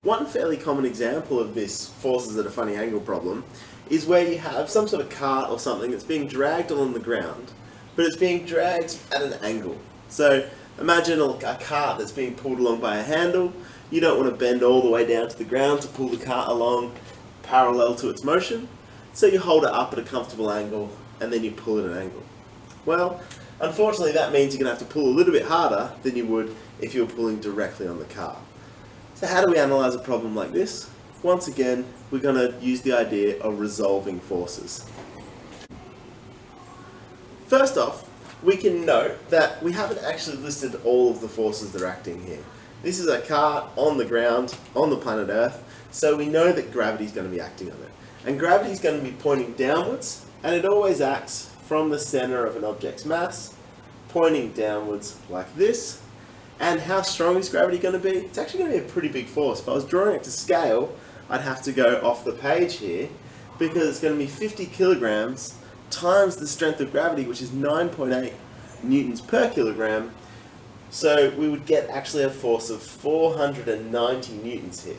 One fairly common example of this forces at a funny angle problem is where you have some sort of cart or something that's being dragged along the ground, but it's being dragged at an angle. So imagine a cart that's being pulled along by a handle. You don't want to bend all the way down to the ground to pull the cart along parallel to its motion, so you hold it up at a comfortable angle and then you pull at an angle. Well, unfortunately that means you're going to have to pull a little bit harder than you would if you were pulling directly on the cart. So how do we analyse a problem like this? Once again, we're going to use the idea of resolving forces. First off, we can note that we haven't actually listed all of the forces that are acting here. This is a cart on the ground, on the planet Earth, so we know that gravity is going to be acting on it. And gravity is going to be pointing downwards, and it always acts from the centre of an object's mass, pointing downwards like this. And how strong is gravity going to be? It's actually going to be a pretty big force. If I was drawing it to scale, I'd have to go off the page here, because it's going to be 50 kilograms times the strength of gravity, which is 9.8 newtons per kilogram. So we would get actually a force of 490 newtons here.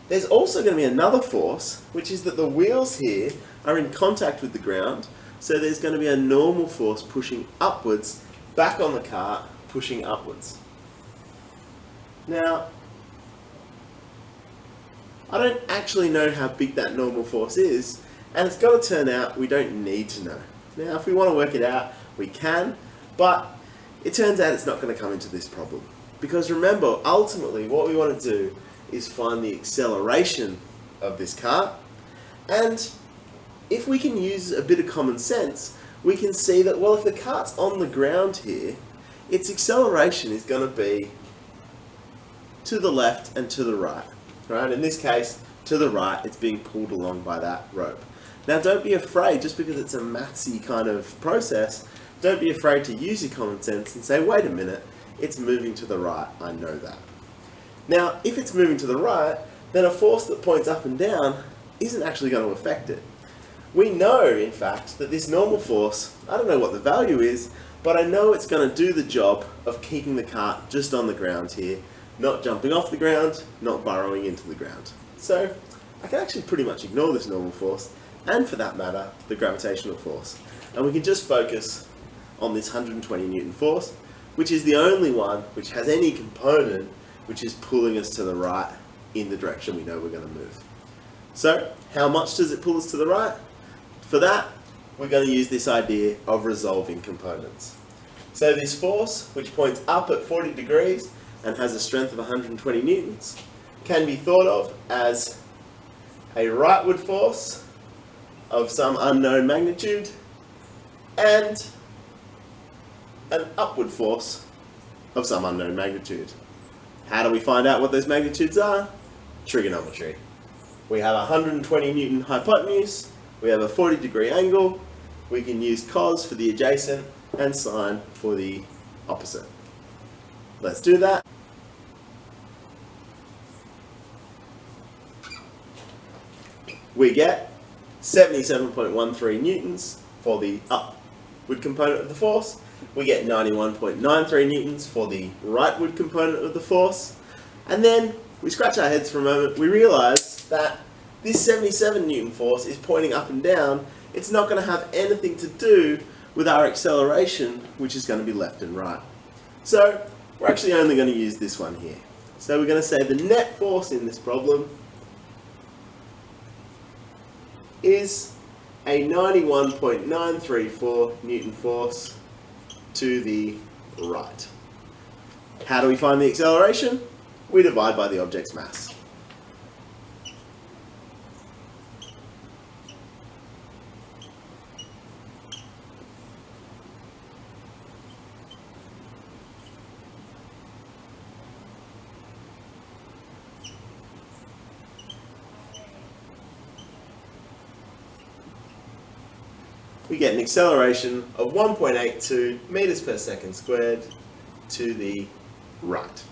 There's also going to be another force, which is that the wheels here are in contact with the ground, so there's going to be a normal force pushing upwards, back on the cart, pushing upwards. Now, I don't actually know how big that normal force is, and it's got to turn out we don't need to know. Now, if we want to work it out, we can, but it turns out it's not going to come into this problem. Because remember, ultimately, what we want to do is find the acceleration of this cart, and if we can use a bit of common sense, we can see that, well, if the cart's on the ground here, its acceleration is going to be to the left and to the right. Right? In this case, to the right, it's being pulled along by that rope. Now, don't be afraid, just because it's a mathsy kind of process, don't be afraid to use your common sense and say, wait a minute, it's moving to the right, I know that. Now, if it's moving to the right, then a force that points up and down isn't actually going to affect it. We know, in fact, that this normal force, I don't know what the value is, but I know it's going to do the job of keeping the cart just on the ground here, not jumping off the ground, not burrowing into the ground. So I can actually pretty much ignore this normal force, and for that matter, the gravitational force. And we can just focus on this 120 Newton force, which is the only one which has any component which is pulling us to the right in the direction we know we're going to move. So how much does it pull us to the right? For that, we're going to use this idea of resolving components. So this force, which points up at 40 degrees and has a strength of 120 newtons, can be thought of as a rightward force of some unknown magnitude and an upward force of some unknown magnitude. How do we find out what those magnitudes are? Trigonometry. We have a 120 Newton hypotenuse, we have a 40-degree angle, we can use cos for the adjacent and sine for the opposite. Let's do that. We get 77.13 newtons for the upward component of the force. We get 91.93 newtons for the rightward component of the force. And then we scratch our heads for a moment. We realise that this 77 Newton force is pointing up and down. It's not going to have anything to do with our acceleration, which is going to be left and right. So we're actually only going to use this one here. So we're going to say the net force in this problem is a 91.934 Newton force to the right. How do we find the acceleration? We divide by the object's mass. We get an acceleration of 1.82 meters per second squared to the right.